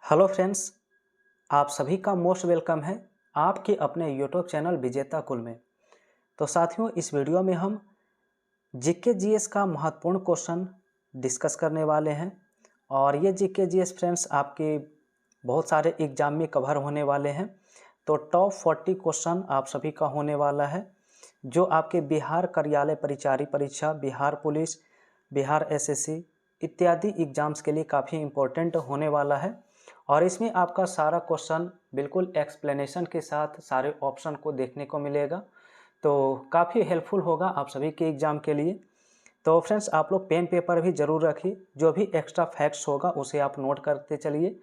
Hello friends, आप सभी का मोस्ट वेलकम है आपके अपने यूट्यूब चैनल विजेता कुल में। तो साथियों, इस वीडियो में हम जीके जीएस का महत्वपूर्ण क्वेश्चन डिस्कस करने वाले हैं। और ये जीके जीएस फ्रेंड्स आपके बहुत सारे एग्जाम में कवर होने वाले हैं। तो टॉप 40 क्वेश्चन आप सभी का होने वाला है, जो आपके बिहार कार्यालय परिचारी परीक्षा, बिहार पुलिस, बिहार एसएससी इत्यादि एग्जाम्स के लिए काफ़ी इम्पोर्टेंट होने वाला है। और इसमें आपका सारा क्वेश्चन बिल्कुल एक्सप्लेनेशन के साथ सारे ऑप्शन को देखने को मिलेगा, तो काफ़ी हेल्पफुल होगा आप सभी के एग्ज़ाम के लिए। तो फ्रेंड्स, आप लोग पेन पेपर भी ज़रूर रखिए, जो भी एक्स्ट्रा फैक्ट्स होगा उसे आप नोट करते चलिए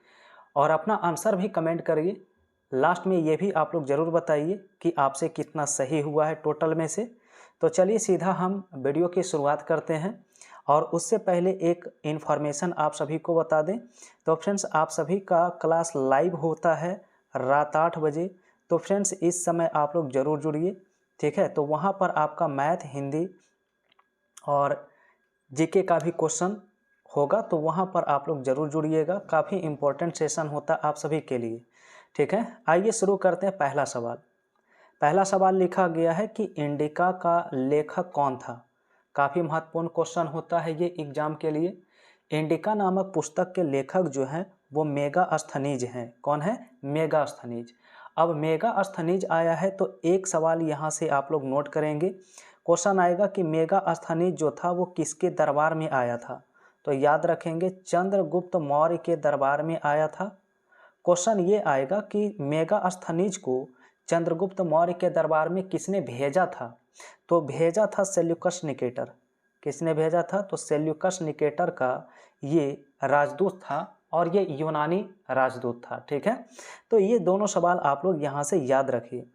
और अपना आंसर भी कमेंट करिए। लास्ट में ये भी आप लोग ज़रूर बताइए कि आपसे कितना सही हुआ है टोटल में से। तो चलिए सीधा हम वीडियो की शुरुआत करते हैं। और उससे पहले एक इन्फॉर्मेशन आप सभी को बता दें। तो फ्रेंड्स, आप सभी का क्लास लाइव होता है रात 8 बजे। तो फ्रेंड्स, इस समय आप लोग ज़रूर जुड़िए, ठीक है। तो वहाँ पर आपका मैथ, हिंदी और जीके का भी क्वेश्चन होगा, तो वहाँ पर आप लोग ज़रूर जुड़िएगा। काफ़ी इम्पोर्टेंट सेशन होता है आप सभी के लिए, ठीक है। आइए शुरू करते हैं। पहला सवाल लिखा गया है कि इंडिका का लेखक कौन था। काफ़ी महत्वपूर्ण क्वेश्चन होता है ये एग्जाम के लिए। इंडिका नामक पुस्तक के लेखक जो हैं वो मेगास्थनीज हैं। कौन है? मेगास्थनीज। अब मेगास्थनीज आया है तो एक सवाल यहाँ से आप लोग नोट करेंगे। क्वेश्चन आएगा कि मेगास्थनीज जो था वो किसके दरबार में आया था। तो याद रखेंगे, चंद्रगुप्त मौर्य के दरबार में आया था। क्वेश्चन ये आएगा कि मेगास्थनीज को चंद्रगुप्त मौर्य के दरबार में किसने भेजा था। तो भेजा था सेल्यूकस निकेटर। किसने भेजा था? तो सेल्यूकस निकेटर का ये राजदूत था और ये यूनानी राजदूत था, ठीक है। तो ये दोनों सवाल आप लोग यहाँ से याद रखिए।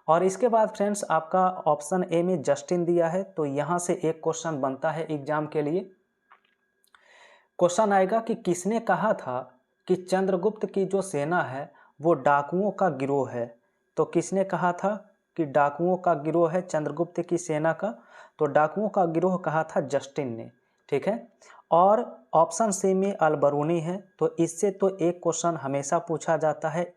और इसके बाद फ्रेंड्स, आपका ऑप्शन ए में जस्टिन दिया है, तो यहाँ से एक क्वेश्चन बनता है एग्जाम के लिए। क्वेश्चन आएगा कि किसने कहा था कि चंद्रगुप्त की जो सेना है वो डाकुओं का गिरोह है। तो किसने कहा था कि डाकुओं का गिरोह है चंद्रगुप्त की सेना का? तो डाकुओं का गिरोह कहा था जस्टिन ने, ठीक है। और ऑप्शन सी में अलबरूनी है। तो इससे तो एक क्वेश्चन हमेशा पूछा जाता है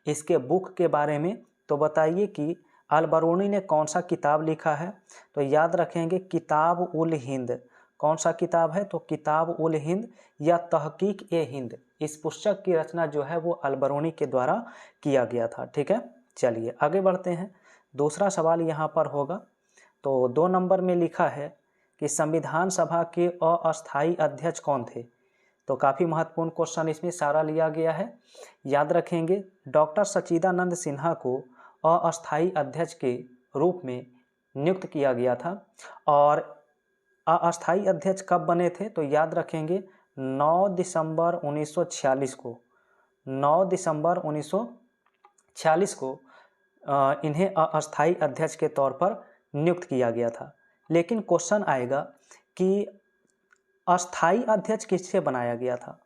इसके बुक के बारे में। तो बताइए कि अलबरूनी ने कौन सा किताब लिखा है। तो याद रखेंगे, किताब उल हिंद। कौन सा किताब है? तो किताब उल हिंद या तहकीक ए हिंद। इस पुस्तक की रचना जो है वो अलबरूनी के द्वारा किया गया था, ठीक है। चलिए आगे बढ़ते हैं। दूसरा सवाल यहाँ पर होगा। तो 2 नंबर में लिखा है कि संविधान सभा के अस्थायी अध्यक्ष कौन थे। तो काफ़ी महत्वपूर्ण क्वेश्चन इसमें सारा लिया गया है। याद रखेंगे, डॉक्टर सच्चिदानंद सिन्हा को अस्थायी अध्यक्ष के रूप में नियुक्त किया गया था। और अस्थायी अध्यक्ष कब बने थे? तो याद रखेंगे 9 दिसंबर 1946 को। 9 दिसंबर 1946 को इन्हें अस्थायी अध्यक्ष के तौर पर नियुक्त किया गया था। लेकिन क्वेश्चन आएगा कि अस्थायी अध्यक्ष किससे बनाया गया था।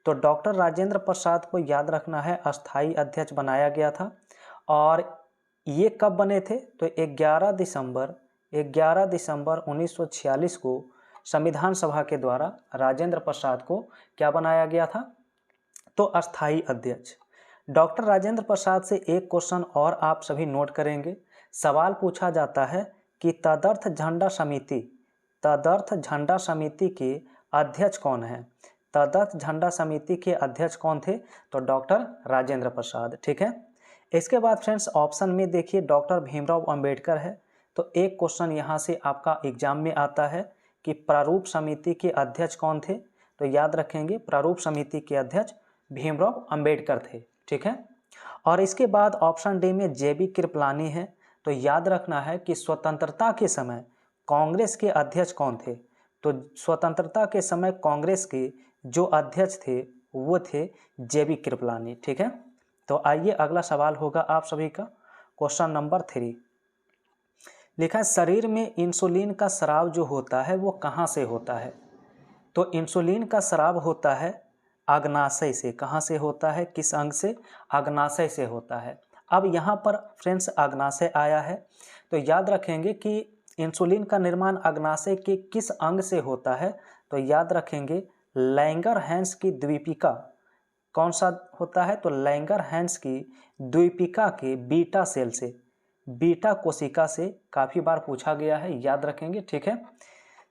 तो डॉक्टर राजेंद्र प्रसाद को याद रखना है, अस्थायी अध्यक्ष बनाया गया था। और ये कब बने थे? तो 11 दिसंबर 1946 को संविधान सभा के द्वारा राजेंद्र प्रसाद को क्या बनाया गया था? तो अस्थायी अध्यक्ष। डॉक्टर राजेंद्र प्रसाद से एक क्वेश्चन और आप सभी नोट करेंगे। सवाल पूछा जाता है कि तदर्थ झंडा समिति के अध्यक्ष कौन है। तदर्थ झंडा समिति के अध्यक्ष कौन थे? तो डॉक्टर राजेंद्र प्रसाद, ठीक है। इसके बाद फ्रेंड्स, ऑप्शन में देखिए डॉक्टर भीमराव अंबेडकर है। तो एक क्वेश्चन यहाँ से आपका एग्जाम में आता है कि प्रारूप समिति के अध्यक्ष कौन थे। तो याद रखेंगे, प्रारूप समिति के अध्यक्ष भीमराव अंबेडकर थे, ठीक है। और इसके बाद ऑप्शन डी में जेबी कृपलानी है। तो याद रखना है कि स्वतंत्रता के समय कांग्रेस के अध्यक्ष कौन थे। तो स्वतंत्रता के समय कांग्रेस के जो अध्यक्ष थे वो थे जेबी कृपलानी, ठीक है। तो आइए अगला सवाल होगा आप सभी का। क्वेश्चन नंबर 3 लिखा है, शरीर में इंसुलिन का स्राव जो होता है वो कहाँ से होता है। तो इंसुलिन का स्राव होता है अग्नाशय से। कहाँ से होता है? किस अंग से? अग्नाशय से होता है। अब यहाँ पर फ्रेंड्स अग्नाशय आया है, तो याद रखेंगे कि इंसुलिन का निर्माण अग्नाशय के किस अंग से होता है। तो याद रखेंगे लैंगर हैंस की द्वीपिका। कौन सा होता है? तो लैंगरहैंस की द्वीपिका के बीटा सेल से, बीटा कोशिका से काफ़ी बार पूछा गया है, याद रखेंगे, ठीक है।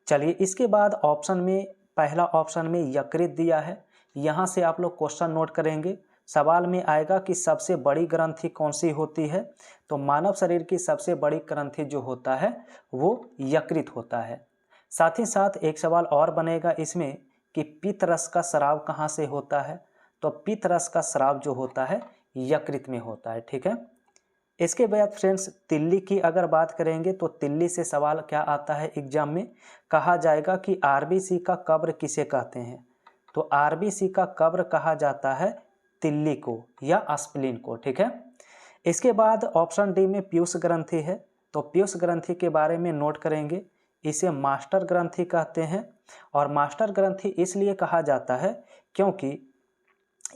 चलिए इसके बाद ऑप्शन में, पहला ऑप्शन में यकृत दिया है, यहाँ से आप लोग क्वेश्चन नोट करेंगे। सवाल में आएगा कि सबसे बड़ी ग्रंथि कौन सी होती है? तो मानव शरीर की सबसे बड़ी ग्रंथि जो होता है वो यकृत होता है। साथ ही साथ एक सवाल और बनेगा इसमें कि पित्त रस का स्राव कहाँ से होता है? तो पित्त रस का स्राव जो होता है यकृत में होता है, ठीक है। इसके बाद फ्रेंड्स तिल्ली की अगर बात करेंगे तो तिल्ली से सवाल क्या आता है एग्जाम में? कहा जाएगा कि आरबीसी का कब्र किसे कहते हैं? तो आरबीसी का कब्र कहा जाता है तिल्ली को या स्प्लीन को, ठीक है। इसके बाद ऑप्शन डी में पीयूष ग्रंथि है, तो पीयूष ग्रंथि के बारे में नोट करेंगे। इसे मास्टर ग्रंथि कहते हैं, और मास्टर ग्रंथि इसलिए कहा जाता है क्योंकि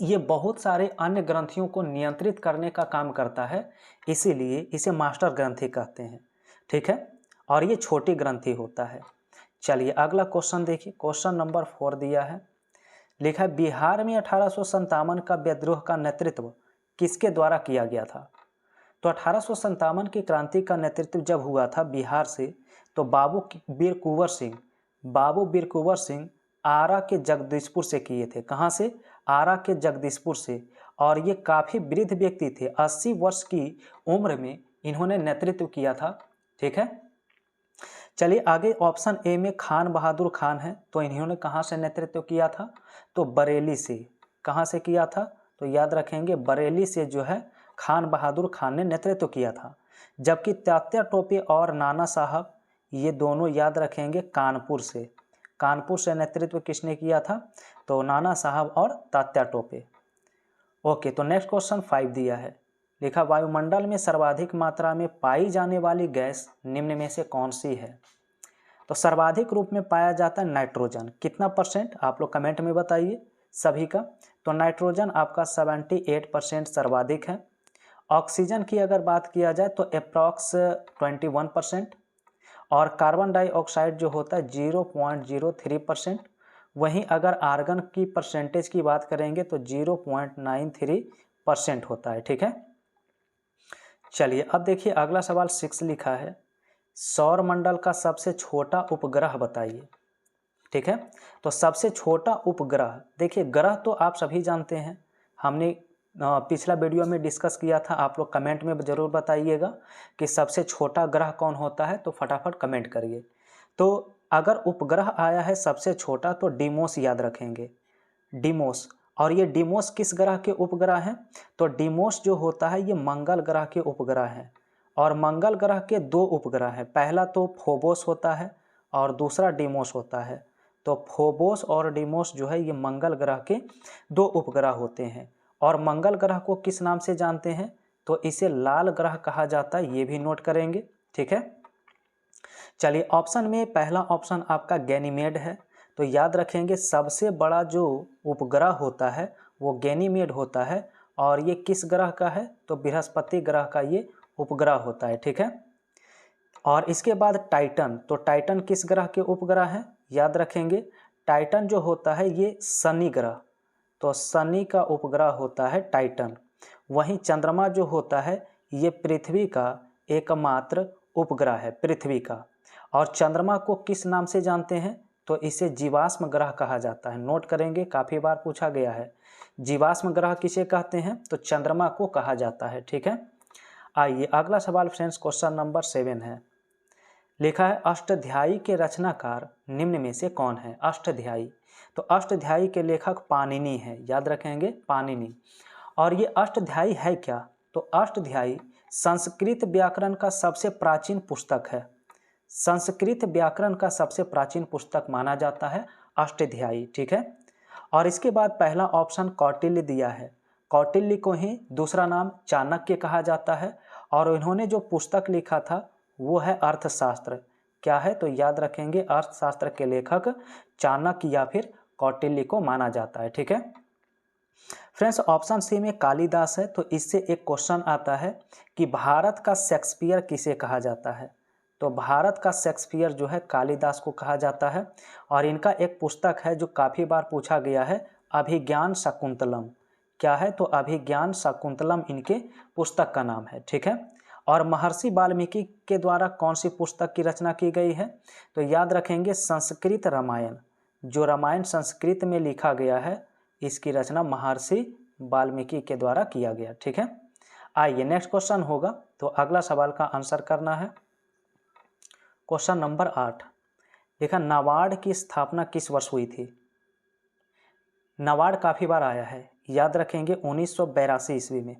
ये बहुत सारे अन्य ग्रंथियों को नियंत्रित करने का काम करता है, इसीलिए इसे मास्टर ग्रंथि कहते हैं, ठीक है। और ये छोटी ग्रंथि होता है। चलिए अगला क्वेश्चन देखिए, क्वेश्चन नंबर 4 दिया है, लिखा है बिहार में 1857 का विद्रोह का नेतृत्व किसके द्वारा किया गया था? तो 1857 की क्रांति का नेतृत्व जब हुआ था बिहार से, तो बाबू बीर कुंवर सिंह आरा के जगदीशपुर से किए थे। कहाँ से? आरा के जगदीशपुर से। और ये काफ़ी वृद्ध व्यक्ति थे, 80 वर्ष की उम्र में इन्होंने नेतृत्व किया था, ठीक है। चलिए आगे ऑप्शन ए में खान बहादुर खान है, तो इन्होंने कहाँ से नेतृत्व किया था? तो बरेली से। कहाँ से किया था? तो याद रखेंगे बरेली से जो है खान बहादुर खान ने नेतृत्व किया था। जबकि तात्या टोपे और नाना साहब, ये दोनों याद रखेंगे कानपुर से। कानपुर से नेतृत्व किसने किया था? तो नाना साहब और तात्या टोपे। ओके, तो नेक्स्ट क्वेश्चन 5 दिया है, लिखा वायुमंडल में सर्वाधिक मात्रा में पाई जाने वाली गैस निम्न में से कौन सी है? तो सर्वाधिक रूप में पाया जाता है नाइट्रोजन। कितना परसेंट? आप लोग कमेंट में बताइए सभी का। तो नाइट्रोजन आपका 78% सर्वाधिक है। ऑक्सीजन की अगर बात किया जाए तो अप्रॉक्स 21%, और कार्बन डाइऑक्साइड जो होता है 0.03%। वहीं अगर आर्गन की परसेंटेज की बात करेंगे तो 0.93% होता है, ठीक है। चलिए अब देखिए अगला सवाल 6 लिखा है, सौर मंडल का सबसे छोटा उपग्रह बताइए, ठीक है। तो सबसे छोटा उपग्रह, देखिए ग्रह तो आप सभी जानते हैं, हमने पिछला वीडियो में डिस्कस किया था। आप लोग कमेंट में ज़रूर बताइएगा कि सबसे छोटा ग्रह कौन होता है, तो फटाफट कमेंट करिए। तो अगर उपग्रह आया है सबसे छोटा तो डिमोस याद रखेंगे, डिमोस। और ये डिमोस किस ग्रह के उपग्रह हैं? तो डिमोस जो होता है ये मंगल ग्रह के उपग्रह हैं, और मंगल ग्रह के 2 उपग्रह हैं। पहला तो फोबोस होता है और दूसरा डिमोस होता है। तो फोबोस और डिमोस जो है ये मंगल ग्रह के 2 उपग्रह होते हैं। और मंगल ग्रह को किस नाम से जानते हैं? तो इसे लाल ग्रह कहा जाता है, ये भी नोट करेंगे, ठीक है। चलिए ऑप्शन में पहला ऑप्शन आपका गैनीमेड है, तो याद रखेंगे सबसे बड़ा जो उपग्रह होता है वो गैनीमेड होता है। और ये किस ग्रह का है? तो बृहस्पति ग्रह का ये उपग्रह होता है, ठीक है। और इसके बाद टाइटन, तो टाइटन किस ग्रह के उपग्रह हैं? याद रखेंगे टाइटन जो होता है ये शनि ग्रह, तो शनि का उपग्रह होता है टाइटन। वहीं चंद्रमा जो होता है ये पृथ्वी का एकमात्र उपग्रह है, पृथ्वी का। और चंद्रमा को किस नाम से जानते हैं? तो इसे जीवाश्म ग्रह कहा जाता है। नोट करेंगे, काफ़ी बार पूछा गया है। जीवाश्म ग्रह किसे कहते हैं? तो चंद्रमा को कहा जाता है, ठीक है। आइए अगला सवाल फ्रेंड्स, क्वेश्चन नंबर 7 है, लिखा है अष्टाध्यायी के रचनाकार निम्न में से कौन है? अष्टाध्यायी, तो अष्टाध्यायी के लेखक पाणिनि है, याद रखेंगे पाणिनि। और ये अष्टाध्यायी है क्या? तो अष्टाध्यायी संस्कृत व्याकरण का सबसे प्राचीन पुस्तक है। संस्कृत व्याकरण का सबसे प्राचीन पुस्तक माना जाता है अष्टाध्यायी, ठीक है। और इसके बाद पहला ऑप्शन कौटिल्य दिया है। कौटिल्य को ही दूसरा नाम चाणक्य कहा जाता है। और इन्होंने जो पुस्तक लिखा था वो है अर्थशास्त्र। क्या है? तो याद रखेंगे अर्थशास्त्र के लेखक चाणक्य या फिर कौटिल्य को माना जाता है, ठीक है। फ्रेंड्स ऑप्शन सी में कालिदास है, तो इससे एक क्वेश्चन आता है कि भारत का शेक्सपियर किसे कहा जाता है? तो भारत का शेक्सपियर जो है कालिदास को कहा जाता है। और इनका एक पुस्तक है जो काफ़ी बार पूछा गया है, अभिज्ञान शाकुंतलम। क्या है, तो अभिज्ञान शाकुंतलम इनके पुस्तक का नाम है, ठीक है। और महर्षि वाल्मीकि के द्वारा कौन सी पुस्तक की रचना की गई है, तो याद रखेंगे संस्कृत रामायण। जो रामायण संस्कृत में लिखा गया है, इसकी रचना महर्षि वाल्मीकि के द्वारा किया गया, ठीक है। आइए नेक्स्ट क्वेश्चन होगा, तो अगला सवाल का आंसर करना है। क्वेश्चन नंबर 8, देखा नाबार्ड की स्थापना किस वर्ष हुई थी। नाबार्ड काफ़ी बार आया है, याद रखेंगे 1982 ईस्वी में।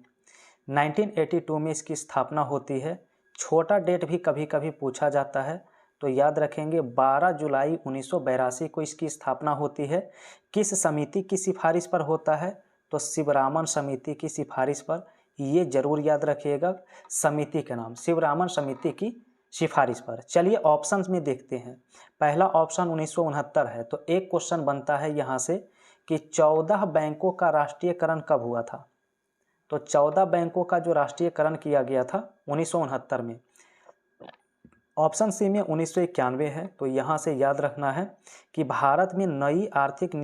1982 में इसकी स्थापना होती है। छोटा डेट भी कभी कभी पूछा जाता है, तो याद रखेंगे 12 जुलाई 1982 को इसकी स्थापना होती है। किस समिति की सिफारिश पर होता है, तो शिवरामन समिति की सिफारिश पर। ये जरूर याद रखिएगा, समिति का नाम शिवरामन समिति की सिफारिश पर। चलिए ऑप्शंस में देखते हैं। पहला ऑप्शन 1969 है, तो एक क्वेश्चन बनता है यहाँ से कि 14 बैंकों का राष्ट्रीयकरण कब हुआ था। तो 14 बैंकों का जो राष्ट्रीयकरण किया गया था 1969 में। ऑप्शन सी में 1991 है, तो यहाँ से याद रखना है कि भारत में नई आर्थिक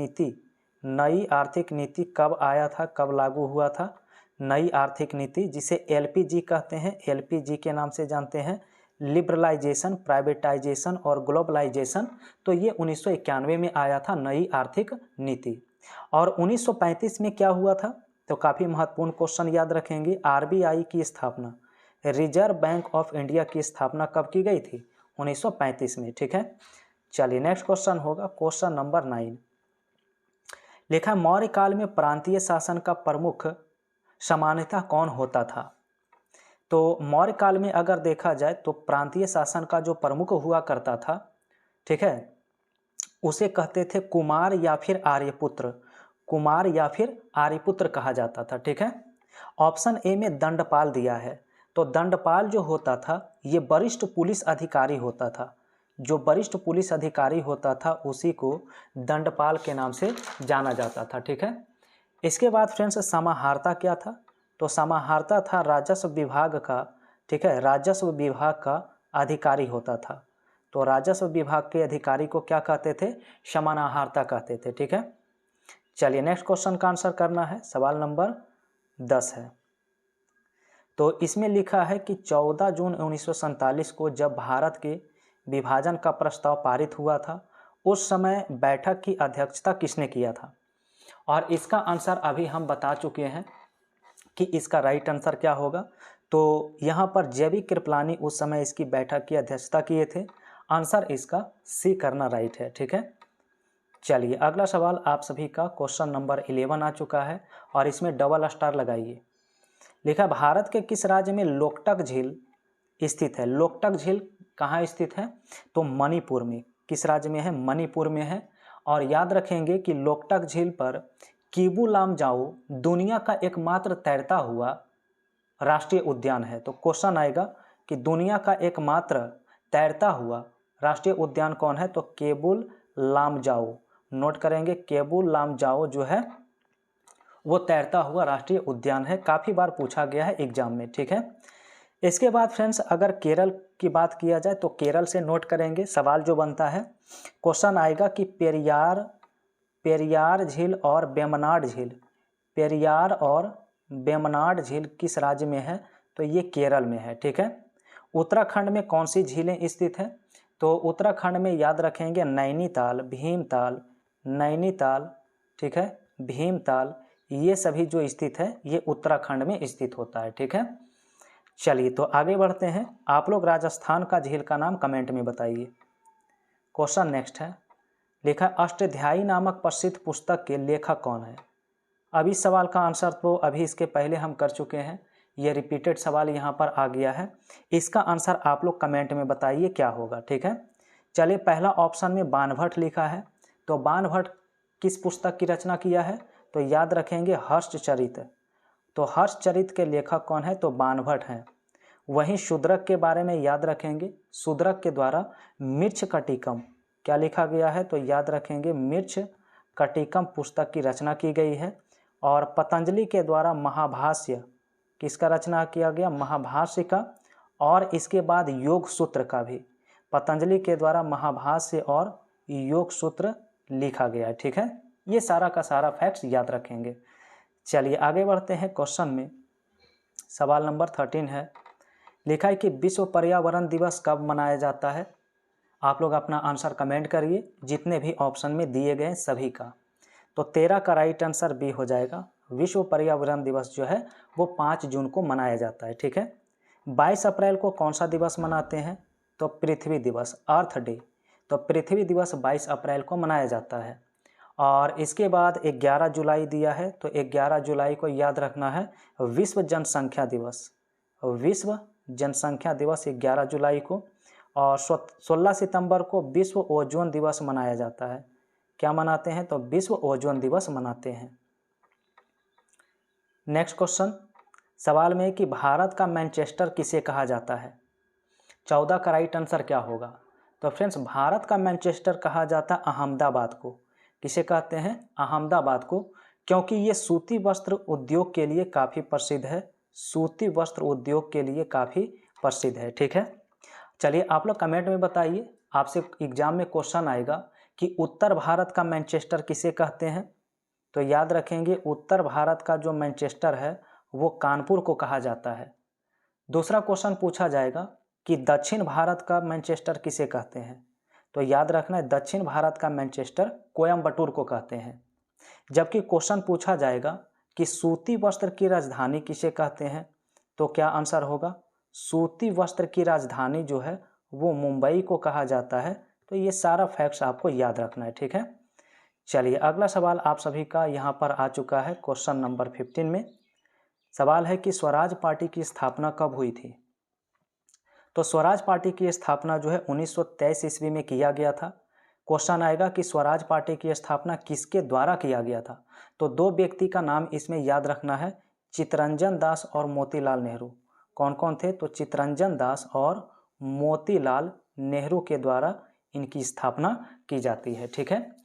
नीति कब आया था, कब लागू हुआ था। नई आर्थिक नीति जिसे एलपीजी कहते हैं, एलपीजी के नाम से जानते हैं, लिबरलाइजेशन, प्राइवेटाइजेशन और ग्लोबलाइजेशन। तो ये 1991 में आया था नई आर्थिक नीति। और 1935 में क्या हुआ था, तो काफ़ी महत्वपूर्ण क्वेश्चन याद रखेंगे। आरबीआई की स्थापना, रिजर्व बैंक ऑफ इंडिया की स्थापना कब की गई थी, 1935 में, ठीक है। चलिए नेक्स्ट क्वेश्चन होगा, क्वेश्चन नंबर 9। लिखा मौर्य काल में प्रांतीय शासन का प्रमुख सामान्यतः कौन होता था। तो मौर्य काल में अगर देखा जाए तो प्रांतीय शासन का जो प्रमुख हुआ करता था, ठीक है, उसे कहते थे कुमार या फिर आर्यपुत्र। कुमार या फिर आर्यपुत्र कहा जाता था, ठीक है। ऑप्शन ए में दंडपाल दिया है, तो दंडपाल जो होता था ये वरिष्ठ पुलिस अधिकारी होता था। जो वरिष्ठ पुलिस अधिकारी होता था उसी को दंडपाल के नाम से जाना जाता था, ठीक है। इसके बाद फ्रेंड्स समाहर्ता क्या था, तो समाहर्ता था राजस्व विभाग का, ठीक है, राजस्व विभाग का अधिकारी होता था। तो राजस्व विभाग के अधिकारी को क्या कहते थे, समाहर्ता कहते थे, ठीक है। चलिए नेक्स्ट क्वेश्चन का आंसर करना है, सवाल नंबर 10 है। तो इसमें लिखा है कि 14 जून 1947 को जब भारत के विभाजन का प्रस्ताव पारित हुआ था, उस समय बैठक की अध्यक्षता किसने किया था। और इसका आंसर अभी हम बता चुके हैं कि इसका राइट आंसर क्या होगा। तो यहाँ पर जेबी कृपलानी उस समय इसकी बैठक की अध्यक्षता किए थे। आंसर इसका सी करना राइट है, ठीक है। चलिए अगला सवाल आप सभी का क्वेश्चन नंबर 11 आ चुका है और इसमें डबल स्टार लगाइए। लिखा भारत के किस राज्य में लोकटक झील स्थित है। लोकटक झील कहाँ स्थित है, तो मणिपुर में। किस राज्य में है, मणिपुर में है। और याद रखेंगे कि लोकटक झील पर कीबू लामजाओ दुनिया का एकमात्र तैरता हुआ राष्ट्रीय उद्यान है। तो क्वेश्चन आएगा कि दुनिया का एकमात्र तैरता हुआ राष्ट्रीय उद्यान कौन है, तो केबुल लामजाओ। नोट करेंगे, केबुल लामजाओ जो है वो तैरता हुआ राष्ट्रीय उद्यान है। काफ़ी बार पूछा गया है एग्जाम में, ठीक है। इसके बाद फ्रेंड्स अगर केरल की बात किया जाए तो केरल से नोट करेंगे, सवाल जो बनता है क्वेश्चन आएगा कि पेरियार झील और वेम्बनाड झील, पेरियार और वेम्बनाड झील किस राज्य में है, तो ये केरल में है, ठीक है। उत्तराखंड में कौन सी झीलें स्थित हैं, तो उत्तराखंड में याद रखेंगे नैनीताल, भीमताल, नैनीताल, ठीक है, भीमताल, ये सभी जो स्थित है ये उत्तराखंड में स्थित होता है, ठीक है। चलिए तो आगे बढ़ते हैं। आप लोग राजस्थान का झील का नाम कमेंट में बताइए। क्वेश्चन नेक्स्ट है, लिखा अष्टाध्यायी नामक प्रसिद्ध पुस्तक के लेखक कौन है। अब इस सवाल का आंसर तो अभी इसके पहले हम कर चुके हैं, ये रिपीटेड सवाल यहाँ पर आ गया है। इसका आंसर आप लोग कमेंट में बताइए क्या होगा, ठीक है। चलिए पहला ऑप्शन में बाणभट्ट लिखा है, तो बाणभट्ट किस पुस्तक की रचना किया है, तो याद रखेंगे हर्षचरित। तो हर्षचरित के लेखक कौन है, तो बाणभट्ट हैं। वहीं शूद्रक के बारे में याद रखेंगे, शूद्रक के द्वारा मृच्छकटिकम क्या लिखा गया है, तो याद रखेंगे मृच्छकटिकम पुस्तक की रचना की गई है। और पतंजलि के द्वारा महाभाष्य किसका रचना किया गया, महाभाष्य का। और इसके बाद योग सूत्र का भी पतंजलि के द्वारा महाभाष्य और योग सूत्र लिखा गया है, ठीक है। ये सारा का सारा फैक्ट्स याद रखेंगे। चलिए आगे बढ़ते हैं क्वेश्चन में। सवाल नंबर 13 है, लिखा है कि विश्व पर्यावरण दिवस कब मनाया जाता है। आप लोग अपना आंसर कमेंट करिए, जितने भी ऑप्शन में दिए गए सभी का। तो 13 का राइट आंसर बी हो जाएगा। विश्व पर्यावरण दिवस जो है वो 5 जून को मनाया जाता है। ठीक है। 22 अप्रैल को कौन सा दिवस मनाते हैं, तो पृथ्वी दिवस, अर्थ डे। तो पृथ्वी दिवस 22 अप्रैल को मनाया जाता है। और इसके बाद 11 जुलाई दिया है, तो 11 जुलाई को याद रखना है विश्व जनसंख्या दिवस। विश्व जनसंख्या दिवस 11 जुलाई को। और 16 सितंबर को विश्व ओजोन दिवस मनाया जाता है। क्या मनाते हैं, तो विश्व ओजोन दिवस मनाते हैं। नेक्स्ट क्वेश्चन, सवाल में कि भारत का मैनचेस्टर किसे कहा जाता है। 14 का राइट आंसर क्या होगा। तो फ्रेंड्स, भारत का मैनचेस्टर कहा जाता है अहमदाबाद को। किसे कहते हैं, अहमदाबाद को, क्योंकि ये सूती वस्त्र उद्योग के लिए काफ़ी प्रसिद्ध है। सूती वस्त्र उद्योग के लिए काफ़ी प्रसिद्ध है। ठीक है। चलिए आप लोग कमेंट में बताइए, आपसे एग्जाम में क्वेश्चन आएगा कि उत्तर भारत का मैनचेस्टर किसे कहते हैं। तो याद रखेंगे उत्तर भारत का जो मैनचेस्टर है वो कानपुर को कहा जाता है। दूसरा क्वेश्चन पूछा जाएगा कि दक्षिण भारत का मैनचेस्टर किसे कहते हैं। तो याद रखना है दक्षिण भारत का मैनचेस्टर कोयम्बटूर को कहते हैं। जबकि क्वेश्चन पूछा जाएगा कि सूती वस्त्र की राजधानी किसे कहते हैं, तो क्या आंसर होगा, सूती वस्त्र की राजधानी जो है वो मुंबई को कहा जाता है। तो ये सारा फैक्ट्स आपको याद रखना है। ठीक है। चलिए अगला सवाल आप सभी का यहाँ पर आ चुका है क्वेश्चन नंबर 15 में। सवाल है कि स्वराज पार्टी की स्थापना कब हुई थी। तो स्वराज पार्टी की स्थापना जो है 1923 ईस्वी में किया गया था। क्वेश्चन आएगा कि स्वराज पार्टी की स्थापना किसके द्वारा किया गया था। तो दो व्यक्ति का नाम इसमें याद रखना है, चित्तरंजन दास और मोतीलाल नेहरू। कौन कौन थे, तो चित्तरंजन दास और मोतीलाल नेहरू के द्वारा इनकी स्थापना की जाती है। ठीक है।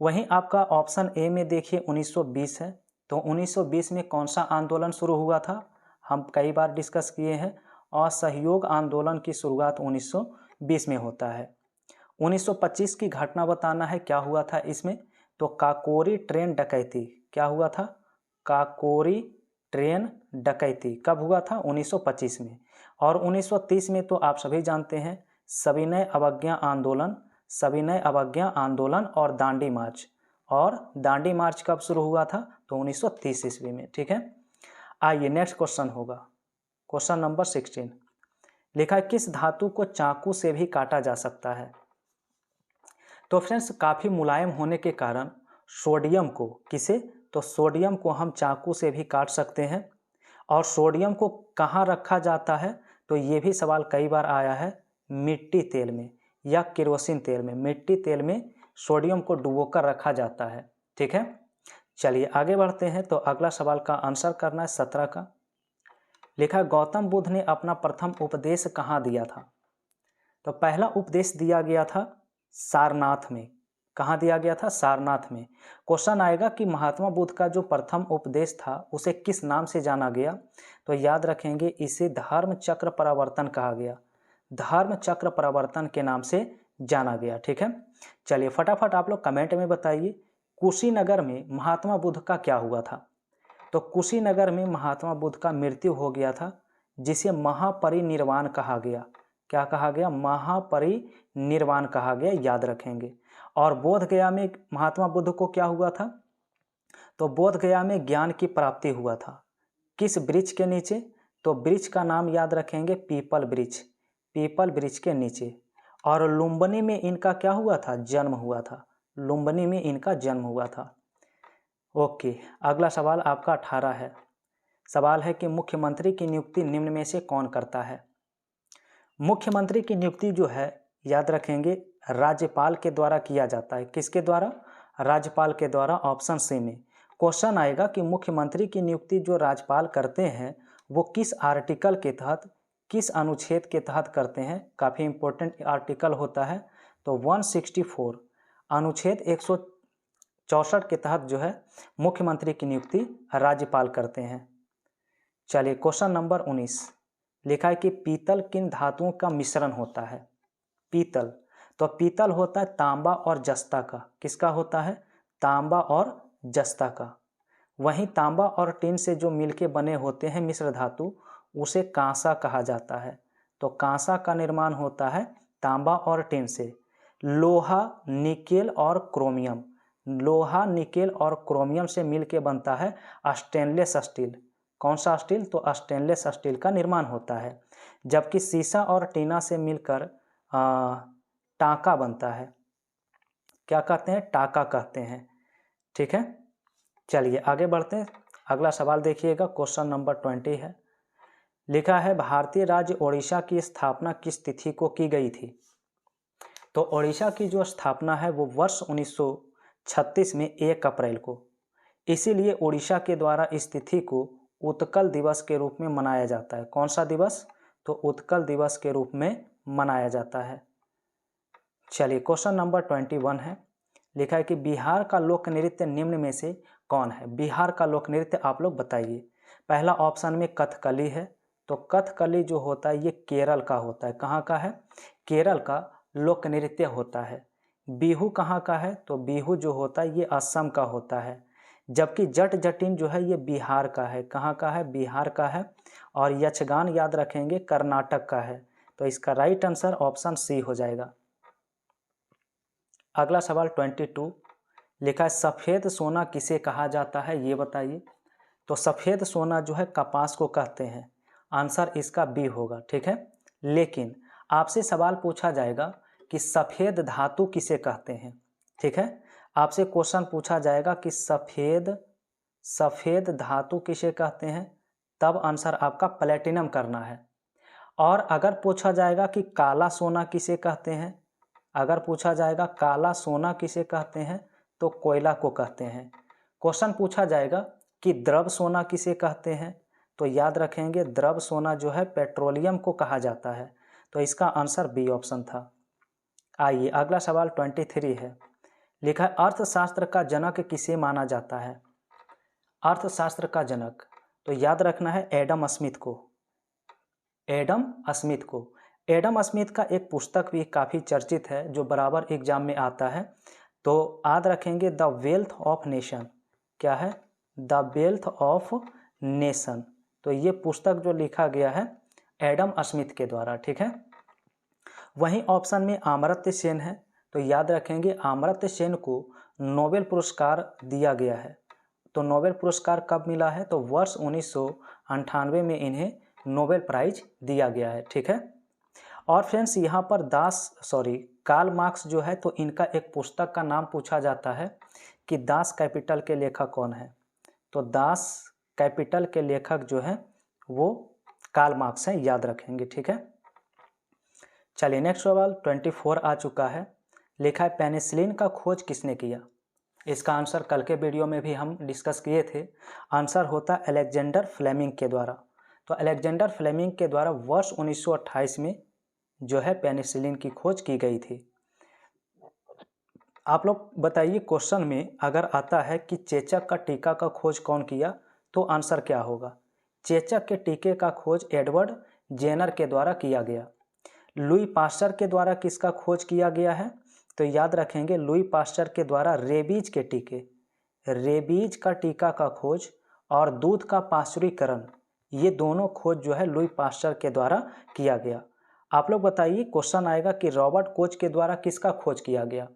वहीं आपका ऑप्शन ए में देखिए 1920 है। तो 1920 में कौन सा आंदोलन शुरू हुआ था, हम कई बार डिस्कस किए हैं, असहयोग आंदोलन की शुरुआत 1920 में होता है। 1925 की घटना बताना है, क्या हुआ था इसमें, तो काकोरी ट्रेन डकैती। क्या हुआ था, काकोरी ट्रेन डकैती कब हुआ था, 1925 में। और 1930 में तो आप सभी जानते हैं सविनय अवज्ञा आंदोलन, सविनय अवज्ञा आंदोलन और दांडी मार्च। और दांडी मार्च कब शुरू हुआ था, तो 1930 ईस्वी में। ठीक है। आइए नेक्स्ट क्वेश्चन होगा क्वेश्चन नंबर 16। लिखा है किस धातु को चाकू से भी काटा जा सकता है। तो फ्रेंड्स, काफ़ी मुलायम होने के कारण सोडियम को, किसे, तो सोडियम को हम चाकू से भी काट सकते हैं। और सोडियम को कहाँ रखा जाता है, तो ये भी सवाल कई बार आया है, मिट्टी तेल में या केरोसिन तेल में। मिट्टी तेल में सोडियम को डुबोकर रखा जाता है। ठीक है। चलिए आगे बढ़ते हैं। तो अगला सवाल का आंसर करना है 17 का। लिखा गौतम बुद्ध ने अपना प्रथम उपदेश कहाँ दिया था। तो पहला उपदेश दिया गया था सारनाथ में। कहाँ दिया गया था, सारनाथ में। क्वेश्चन आएगा कि महात्मा बुद्ध का जो प्रथम उपदेश था उसे किस नाम से जाना गया। तो याद रखेंगे इसे धर्म चक्र प्रवर्तन कहा गया। धर्म चक्र प्रवर्तन के नाम से जाना गया। ठीक है। चलिए फटाफट आप लोग कमेंट में बताइए, कुशीनगर में महात्मा बुद्ध का क्या हुआ था। तो कुशीनगर में महात्मा बुद्ध का मृत्यु हो गया था, जिसे महापरिनिर्वाण कहा गया। क्या कहा गया, महापरिनिर्वाण कहा गया, याद रखेंगे। और बोध गया में महात्मा बुद्ध को क्या हुआ था, तो बोध गया में ज्ञान की प्राप्ति हुआ था। किस वृक्ष के नीचे, तो वृक्ष का नाम याद रखेंगे पीपल वृक्ष, पीपल वृक्ष के नीचे। और लुम्बिनी में इनका क्या हुआ था, जन्म हुआ था। लुम्बिनी में इनका जन्म हुआ था। ओके, अगला सवाल आपका 18 है। सवाल है कि मुख्यमंत्री की नियुक्ति निम्न में से कौन करता है। मुख्यमंत्री की नियुक्ति जो है याद रखेंगे राज्यपाल के द्वारा किया जाता है। किसके द्वारा, राज्यपाल के द्वारा। ऑप्शन सी में क्वेश्चन आएगा कि मुख्यमंत्री की नियुक्ति जो राज्यपाल करते हैं वो किस आर्टिकल के तहत, किस अनुच्छेद के तहत करते हैं। काफ़ी इंपॉर्टेंट आर्टिकल होता है। तो 164 अनुच्छेद 164 के तहत जो है मुख्यमंत्री की नियुक्ति राज्यपाल करते हैं। चलिए क्वेश्चन नंबर 19। लिखा है कि पीतल किन धातुओं का मिश्रण होता है। पीतल, तो पीतल होता है तांबा और जस्ता का। किसका होता है, तांबा और जस्ता का। वहीं तांबा और टिन से जो मिलके बने होते हैं मिश्र धातु, उसे कांसा कहा जाता है। तो कांसा का निर्माण होता है तांबा और टिन से। लोहा, निकेल और क्रोमियम, लोहा, निकेल और क्रोमियम से मिलके बनता है स्टेनलेस स्टील। कौन सा स्टील? तो स्टेनलेस स्टील का निर्माण होता है। जबकि सीसा और टीना से मिलकर टांका बनता है। क्या कहते हैं? टाका कहते हैं। ठीक है, चलिए आगे बढ़ते हैं। अगला सवाल देखिएगा, क्वेश्चन नंबर 20 है। लिखा है भारतीय राज्य ओडिशा की स्थापना किस तिथि को की गई थी? तो ओडिशा की जो स्थापना है वो वर्ष 1936 में 1 अप्रैल को। इसीलिए ओडिशा के द्वारा इस तिथि को उत्कल दिवस के रूप में मनाया जाता है। कौन सा दिवस? तो उत्कल दिवस के रूप में मनाया जाता है। चलिए क्वेश्चन नंबर 21 है। लिखा है कि बिहार का लोक नृत्य निम्न में से कौन है? बिहार का लोक नृत्य आप लोग बताइए। पहला ऑप्शन में कथकली है। तो कथकली जो होता है ये केरल का होता है। कहाँ का है? केरल का लोक नृत्य होता है। बिहू कहाँ का है? तो बिहू जो होता है ये असम का होता है। जबकि जट जटिन जो है ये बिहार का है। कहाँ का है? बिहार का है। और यक्षगान याद रखेंगे कर्नाटक का है। तो इसका राइट आंसर ऑप्शन सी हो जाएगा। अगला सवाल 22 लिखा है सफ़ेद सोना किसे कहा जाता है, ये बताइए। तो सफ़ेद सोना जो है कपास को कहते हैं। आंसर इसका बी होगा। ठीक है, लेकिन आपसे सवाल पूछा जाएगा कि सफ़ेद धातु किसे कहते हैं। ठीक है, आपसे क्वेश्चन पूछा जाएगा कि सफ़ेद धातु किसे कहते हैं, तब आंसर आपका प्लेटिनम करना है। और अगर पूछा जाएगा कि काला सोना किसे कहते हैं, अगर पूछा जाएगा काला सोना किसे कहते हैं, तो कोयला को कहते हैं। क्वेश्चन पूछा जाएगा कि द्रव सोना किसे कहते हैं, तो याद रखेंगे द्रव सोना जो है पेट्रोलियम को कहा जाता है। तो इसका आंसर बी ऑप्शन था। आइए अगला सवाल 23 है। लिखा है अर्थशास्त्र का जनक किसे माना जाता है? अर्थशास्त्र का जनक, तो याद रखना है एडम स्मिथ को। एडम स्मिथ को। एडम स्मिथ का एक पुस्तक भी काफ़ी चर्चित है जो बराबर एग्जाम में आता है। तो याद रखेंगे द वेल्थ ऑफ नेशन। क्या है? The wealth of nation. तो ये पुस्तक जो लिखा गया है एडम स्मिथ के द्वारा। ठीक है, वहीं ऑप्शन में अमर्त्य सेन है। तो याद रखेंगे अमर्त्य सेन को नोबेल पुरस्कार दिया गया है। तो नोबेल पुरस्कार कब मिला है? तो वर्ष 1998 में इन्हें नोबेल प्राइज दिया गया है। ठीक है, और फ्रेंड्स यहाँ पर कार्ल मार्क्स जो है, तो इनका एक पुस्तक का नाम पूछा जाता है कि दास कैपिटल के लेखक कौन है। तो दास कैपिटल के लेखक जो है वो कार्ल मार्क्स हैं, याद रखेंगे। ठीक है, चलिए नेक्स्ट सवाल 24 आ चुका है। लिखा है पेनिसिलिन का खोज किसने किया? इसका आंसर कल के वीडियो में भी हम डिस्कस किए थे। आंसर होता अलेक्जेंडर फ्लेमिंग के द्वारा। तो अलेक्जेंडर फ्लेमिंग के द्वारा वर्ष 1928 में जो है पेनिसिलिन की खोज की गई थी। आप लोग बताइए क्वेश्चन में अगर आता है कि चेचक का टीका का खोज कौन किया, तो आंसर क्या होगा? चेचक के टीके का खोज एडवर्ड जेनर के द्वारा किया गया। लुई पास्चर के द्वारा किसका खोज किया गया है? तो याद रखेंगे लुई पास्चर के द्वारा रेबीज के टीके, रेबीज का टीका का खोज और दूध का पाश्चुरीकरण, ये दोनों खोज जो है लुई पास्चर के द्वारा किया गया। आप लोग बताइए क्वेश्चन आएगा कि रॉबर्ट कोच के द्वारा किसका खोज किया गया?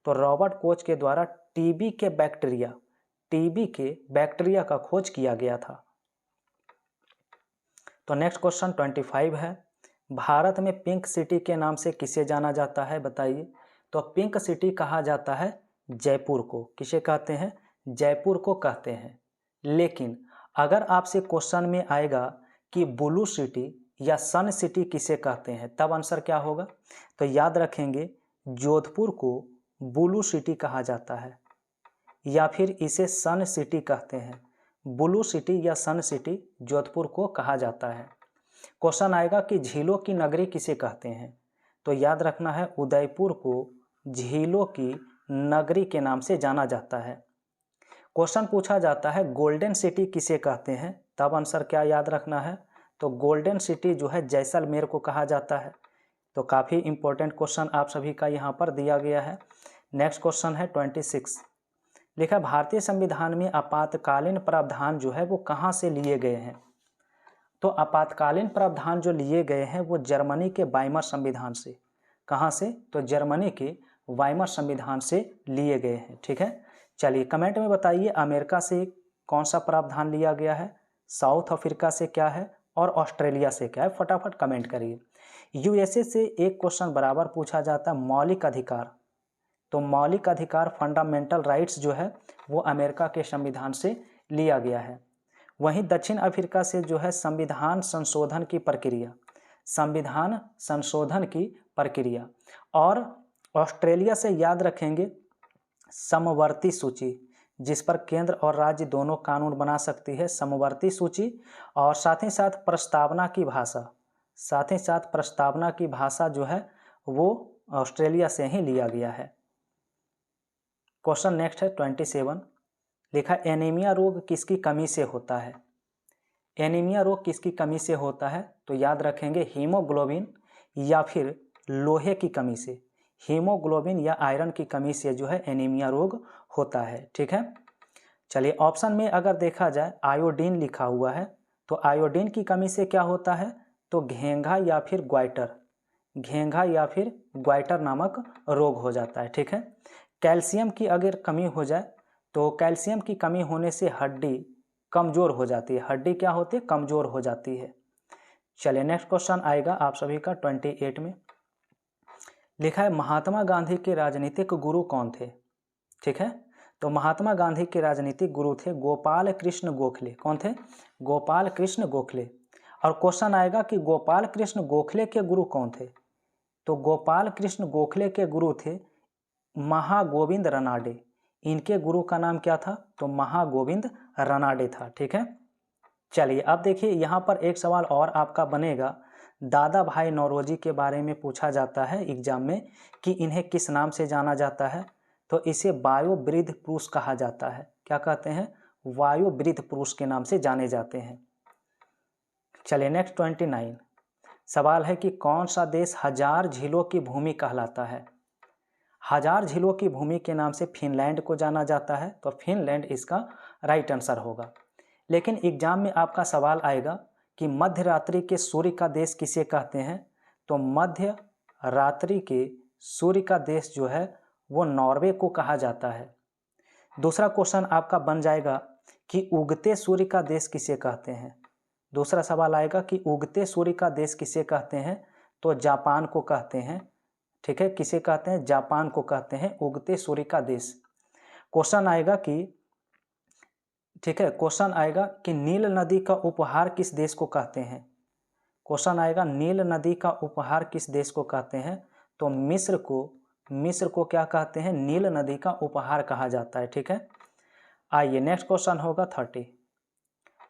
तो रॉबर्ट कोच के द्वारा टीबी के बैक्टीरिया का खोज किया गया था। तो नेक्स्ट क्वेश्चन 25 है। भारत में पिंक सिटी के नाम से किसे जाना जाता है, बताइए। तो पिंक सिटी कहा जाता है जयपुर को। किसे कहते हैं? जयपुर को कहते हैं। लेकिन अगर आपसे क्वेश्चन में आएगा कि ब्लू सिटी या सन सिटी किसे कहते हैं, तब आंसर क्या होगा? तो याद रखेंगे जोधपुर को ब्लू सिटी कहा जाता है या फिर इसे सन सिटी कहते हैं। ब्लू सिटी या सन सिटी जोधपुर को कहा जाता है। क्वेश्चन आएगा कि झीलों की नगरी किसे कहते हैं, तो याद रखना है उदयपुर को झीलों की नगरी के नाम से जाना जाता है। क्वेश्चन पूछा जाता है गोल्डन सिटी किसे कहते हैं, तब आंसर क्या याद रखना है? तो गोल्डन सिटी जो है जैसलमेर को कहा जाता है। तो काफ़ी इंपॉर्टेंट क्वेश्चन आप सभी का यहाँ पर दिया गया है। नेक्स्ट क्वेश्चन है 26। लिखा भारतीय संविधान में आपातकालीन प्रावधान जो है वो कहाँ से लिए गए हैं। तो आपातकालीन प्रावधान जो लिए गए हैं वो जर्मनी के वाइमर संविधान से। कहाँ से? तो जर्मनी के वाइमर संविधान से लिए गए हैं। ठीक है, चलिए कमेंट में बताइए अमेरिका से कौन सा प्रावधान लिया गया है, साउथ अफ्रीका से क्या है और ऑस्ट्रेलिया से क्या है, फटाफट कमेंट करिए। यूएसए से एक क्वेश्चन बराबर पूछा जाता है, मौलिक अधिकार। तो मौलिक अधिकार फंडामेंटल राइट्स जो है वो अमेरिका के संविधान से लिया गया है। वहीं दक्षिण अफ्रीका से जो है संविधान संशोधन की प्रक्रिया, संविधान संशोधन की प्रक्रिया। और ऑस्ट्रेलिया से याद रखेंगे समवर्ती सूची, जिस पर केंद्र और राज्य दोनों कानून बना सकती है, समवर्ती सूची। और साथ ही साथ प्रस्तावना की भाषा, साथ ही साथ प्रस्तावना की भाषा जो है वो ऑस्ट्रेलिया से ही लिया गया है। क्वेश्चन नेक्स्ट है 27, लिखा एनीमिया रोग किसकी कमी से होता है। एनीमिया रोग किसकी कमी से होता है? तो याद रखेंगे हीमोग्लोबिन या फिर लोहे की कमी से, हीमोग्लोबिन या आयरन की कमी से जो है एनीमिया रोग होता है। ठीक है, चलिए ऑप्शन में अगर देखा जाए आयोडीन लिखा हुआ है, तो आयोडीन की कमी से क्या होता है? तो घेंघा या फिर ग्वाइटर, घेंघा या फिर ग्वाइटर नामक रोग हो जाता है। ठीक है, कैल्शियम की अगर कमी हो जाए तो कैल्शियम की कमी होने से हड्डी कमज़ोर हो जाती है, हड्डी क्या होती है? कमज़ोर हो जाती है। चलिए नेक्स्ट क्वेश्चन आएगा आप सभी का 28 में। लिखा है महात्मा गांधी के राजनीतिक गुरु कौन थे। ठीक है, तो महात्मा गांधी के राजनीतिक गुरु थे गोपाल कृष्ण गोखले। कौन थे? गोपाल कृष्ण गोखले। और क्वेश्चन आएगा कि गोपाल कृष्ण गोखले के गुरु कौन थे। तो गोपाल कृष्ण गोखले के गुरु थे महागोविंद रनाडे। इनके गुरु का नाम क्या था? तो महागोविंद रनाडे था। ठीक है, चलिए अब देखिए यहाँ पर एक सवाल और आपका बनेगा, दादा भाई नौरोजी के बारे में पूछा जाता है एग्जाम में कि इन्हें किस नाम से जाना जाता है। तो इसे वायु वृद्ध पुरुष कहा जाता है। क्या कहते हैं? वायु वृद्ध पुरुष के नाम से जाने जाते हैं। चलिए नेक्स्ट 29 सवाल है कि कौन सा देश हजार झीलों की भूमि कहलाता है। हजार झीलों की भूमि के नाम से फिनलैंड को जाना जाता है। तो फिनलैंड इसका राइट आंसर होगा। लेकिन एग्जाम में आपका सवाल आएगा कि मध्य रात्रि के सूर्य का देश किसे कहते हैं। तो मध्य रात्रि के सूर्य का देश जो है वो नॉर्वे को कहा जाता है। दूसरा क्वेश्चन आपका बन जाएगा कि उगते सूर्य का देश किसे कहते हैं। दूसरा सवाल आएगा कि उगते सूर्य का देश किसे कहते हैं। तो जापान को कहते हैं। ठीक है, किसे कहते हैं? जापान को कहते हैं उगते सूर्य का देश। क्वेश्चन आएगा कि ठीक है, क्वेश्चन आएगा कि नील नदी का उपहार किस देश को कहते हैं। क्वेश्चन आएगा नील नदी का उपहार किस देश को कहते हैं। तो मिस्र को क्या कहते हैं? नील नदी का उपहार कहा जाता है। ठीक है, आइए नेक्स्ट क्वेश्चन होगा 30।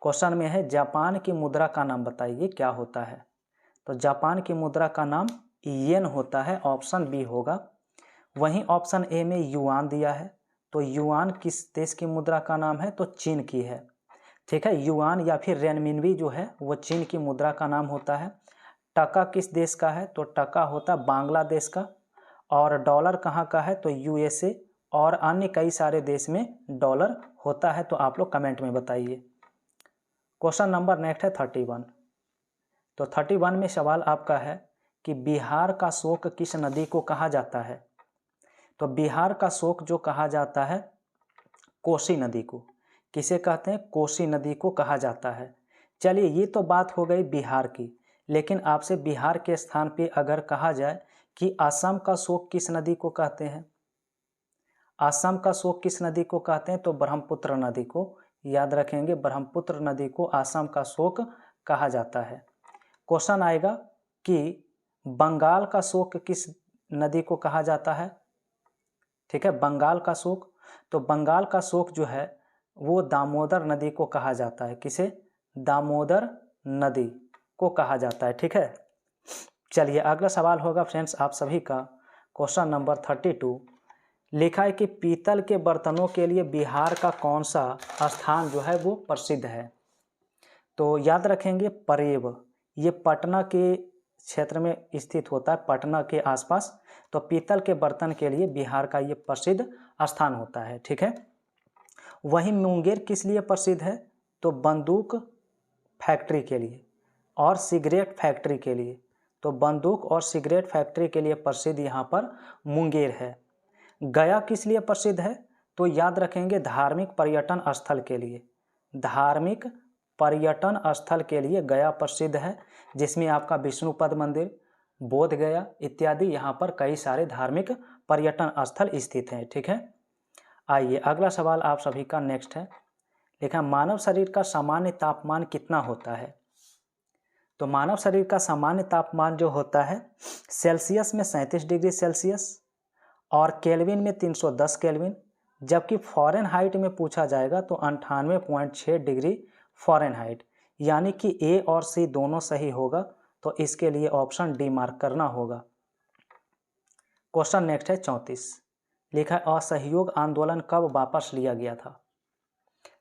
क्वेश्चन में है जापान की मुद्रा का नाम बताइए क्या होता है। तो जापान की मुद्रा का नाम येन होता है, ऑप्शन बी होगा। वहीं ऑप्शन ए में युआन दिया है। तो युआन किस देश की मुद्रा का नाम है? तो चीन की है। ठीक है, युआन या फिर रेनमिनबी जो है वो चीन की मुद्रा का नाम होता है। टका किस देश का है? तो टका होता है बांग्लादेश का। और डॉलर कहाँ का है? तो यूएसए और अन्य कई सारे देश में डॉलर होता है। तो आप लोग कमेंट में बताइए। क्वेश्चन नंबर नेक्स्ट है 31। तो 31 में सवाल आपका है कि बिहार का शोक किस नदी को कहा जाता है। तो बिहार का शोक जो कहा जाता है कोसी नदी को। किसे कहते हैं? कोसी नदी को कहा जाता है। चलिए ये तो बात हो गई बिहार की, लेकिन आपसे बिहार के स्थान पे अगर कहा जाए कि असम का शोक किस नदी को कहते हैं। असम का शोक किस नदी को कहते हैं? तो ब्रह्मपुत्र नदी को। याद रखेंगे ब्रह्मपुत्र नदी को असम का शोक कहा जाता है। क्वेश्चन आएगा कि बंगाल का शोक किस नदी को कहा जाता है। ठीक है, बंगाल का शोक, तो बंगाल का शोक जो है वो दामोदर नदी को कहा जाता है। किसे? दामोदर नदी को कहा जाता है। ठीक है, चलिए अगला सवाल होगा फ्रेंड्स आप सभी का क्वेश्चन नंबर 32। लिखा है कि पीतल के बर्तनों के लिए बिहार का कौन सा स्थान जो है वो प्रसिद्ध है। तो याद रखेंगे परेव, ये पटना के क्षेत्र में स्थित होता है, पटना के आसपास। तो पीतल के बर्तन के लिए बिहार का ये प्रसिद्ध स्थान होता है। ठीक है, वहीं मुंगेर किस लिए प्रसिद्ध है? तो बंदूक फैक्ट्री के लिए और सिगरेट फैक्ट्री के लिए। तो बंदूक और सिगरेट फैक्ट्री के लिए प्रसिद्ध यहाँ पर मुंगेर है। गया किस लिए प्रसिद्ध है? तो याद रखेंगे धार्मिक पर्यटन स्थल के लिए। धार्मिक पर्यटन स्थल के लिए गया प्रसिद्ध है, जिसमें आपका विष्णुपद मंदिर, बोध गया इत्यादि यहाँ पर कई सारे धार्मिक पर्यटन स्थल स्थित हैं। ठीक है, आइए अगला सवाल आप सभी का नेक्स्ट है। लिखा मानव शरीर का सामान्य तापमान कितना होता है? तो मानव शरीर का सामान्य तापमान जो होता है सेल्सियस में 37 डिग्री सेल्सियस और केल्विन में 310 केल्विन, जबकि फ़ारेनहाइट में पूछा जाएगा तो 98.6 डिग्री फ़ारेनहाइट। यानी कि ए और सी दोनों सही होगा, तो इसके लिए ऑप्शन डी मार्क करना होगा। क्वेश्चन नेक्स्ट है 34। लिखा है असहयोग आंदोलन कब वापस लिया गया था?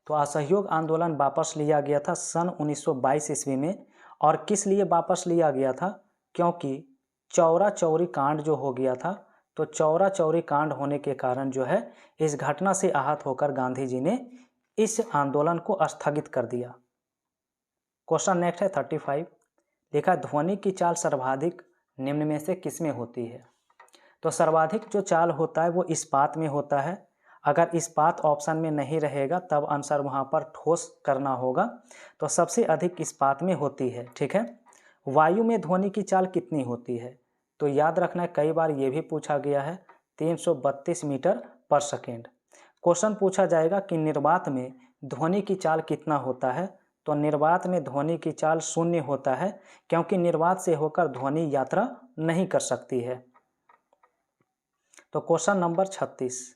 तो असहयोग आंदोलन वापस लिया गया था सन 1922 ईस्वी में। और किस लिए वापस लिया गया था? क्योंकि चौरा चौरी कांड जो हो गया था, तो चौरा चौरी कांड होने के कारण जो है इस घटना से आहत होकर गांधी जी ने इस आंदोलन को स्थगित कर दिया। क्वेश्चन नेक्स्ट है 35। लिखा ध्वनि की चाल सर्वाधिक निम्न में से किसमें होती है? तो सर्वाधिक जो चाल होता है वो इस्पात में होता है। अगर इस्पात ऑप्शन में नहीं रहेगा तब आंसर वहाँ पर ठोस करना होगा, तो सबसे अधिक इस्पात में होती है। ठीक है, वायु में ध्वनि की चाल कितनी होती है? तो याद रखना है, कई बार ये भी पूछा गया है, 332 मीटर पर सेकेंड। क्वेश्चन पूछा जाएगा कि निर्वात में ध्वनि की चाल कितना होता है? तो निर्वात में ध्वनि की चाल 0 होता है, क्योंकि निर्वात से होकर ध्वनि यात्रा नहीं कर सकती है। तो क्वेश्चन नंबर 36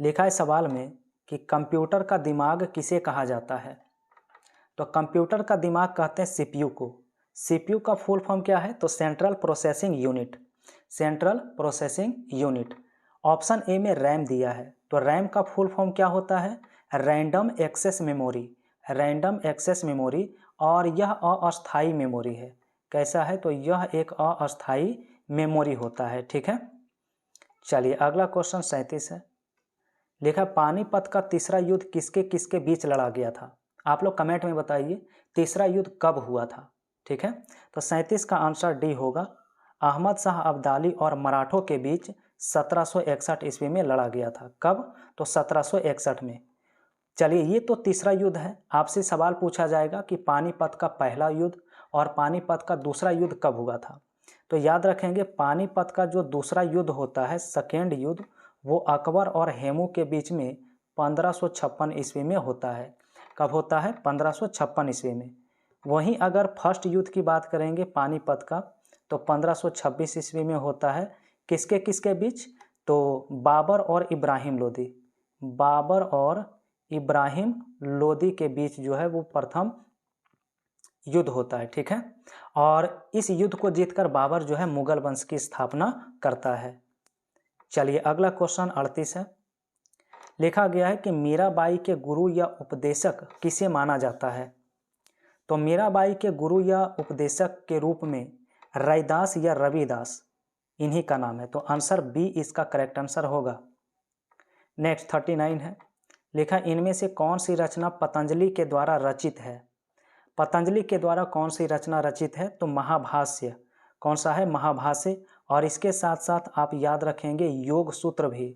लिखा है सवाल में कि कंप्यूटर का दिमाग किसे कहा जाता है? तो कंप्यूटर का दिमाग कहते हैं सीपीयू को। सीपीयू का फुल फॉर्म क्या है? तो central processing unit. Central processing unit. Option A में रैम दिया है, तो रैम का फुल फॉर्म क्या होता है? Random access memory. Random access memory, और यह अस्थाई मेमोरी है। कैसा है? तो यह एक अस्थाई मेमोरी होता है। ठीक है, चलिए अगला क्वेश्चन 37 है। लिखा पानीपत का तीसरा युद्ध किसके किसके बीच लड़ा गया था? आप लोग कमेंट में बताइए तीसरा युद्ध कब हुआ था। ठीक है, तो 37 का आंसर डी होगा। अहमद शाह अब्दाली और मराठों के बीच 1761 ईस्वी में लड़ा गया था। कब? तो 1761 में। चलिए ये तो तीसरा युद्ध है। आपसे सवाल पूछा जाएगा कि पानीपत का पहला युद्ध और पानीपत का दूसरा युद्ध कब हुआ था? तो याद रखेंगे पानीपत का जो दूसरा युद्ध होता है, सेकेंड युद्ध, वो अकबर और हेमू के बीच में 1556 ईस्वी में होता है। कब होता है? 1556 ईस्वी में। वहीं अगर फर्स्ट युद्ध की बात करेंगे पानीपत का, तो 1526 ईस्वी में होता है। किसके किसके बीच? तो बाबर और इब्राहिम लोदी। बाबर और इब्राहिम लोदी के बीच जो है वो प्रथम युद्ध होता है। ठीक है, और इस युद्ध को जीतकर बाबर जो है मुगल वंश की स्थापना करता है। चलिए अगला क्वेश्चन 38 है। लिखा गया है कि मीराबाई के गुरु या उपदेशक किसे माना जाता है? तो मीराबाई के गुरु या उपदेशक के रूप में रैदास या रविदास, इन्हीं का नाम है। तो आंसर बी इसका करेक्ट आंसर होगा। नेक्स्ट 39 है। लिखा इनमें से कौन सी रचना पतंजलि के द्वारा रचित है? पतंजलि के द्वारा कौन सी रचना रचित है? तो महाभाष्य। कौन सा है? महाभाष्य। और इसके साथ साथ आप याद रखेंगे योग सूत्र भी।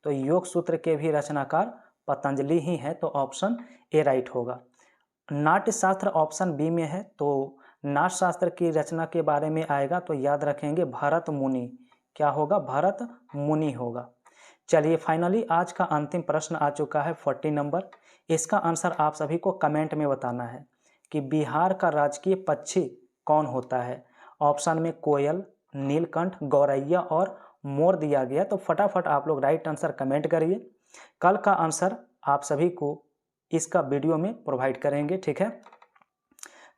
तो योग सूत्र के भी रचनाकार पतंजलि ही है, तो ऑप्शन ए राइट होगा। नाट्य शास्त्र ऑप्शन बी में है, तो नाट्य शास्त्र की रचना के बारे में आएगा तो याद रखेंगे भरत मुनि। क्या होगा? भरत मुनि होगा। चलिए फाइनली आज का अंतिम प्रश्न आ चुका है 40 नंबर। इसका आंसर आप सभी को कमेंट में बताना है कि बिहार का राजकीय पक्षी कौन होता है? ऑप्शन में कोयल, नीलकंठ, गौरैया और मोर दिया गया, तो फटाफट आप लोग राइट आंसर कमेंट करिए। कल का आंसर आप सभी को इसका वीडियो में प्रोवाइड करेंगे। ठीक है,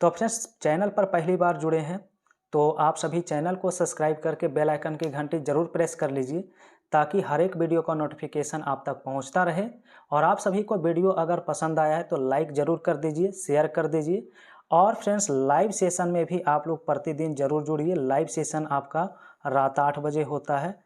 तो फ्रेंड्स चैनल पर पहली बार जुड़े हैं तो आप सभी चैनल को सब्सक्राइब करके बेल आइकन की घंटी जरूर प्रेस कर लीजिए, ताकि हर एक वीडियो का नोटिफिकेशन आप तक पहुंचता रहे। और आप सभी को वीडियो अगर पसंद आया है तो लाइक ज़रूर कर दीजिए, शेयर कर दीजिए। और फ्रेंड्स लाइव सेशन में भी आप लोग प्रतिदिन ज़रूर जुड़िए। लाइव सेशन आपका रात 8 बजे होता है।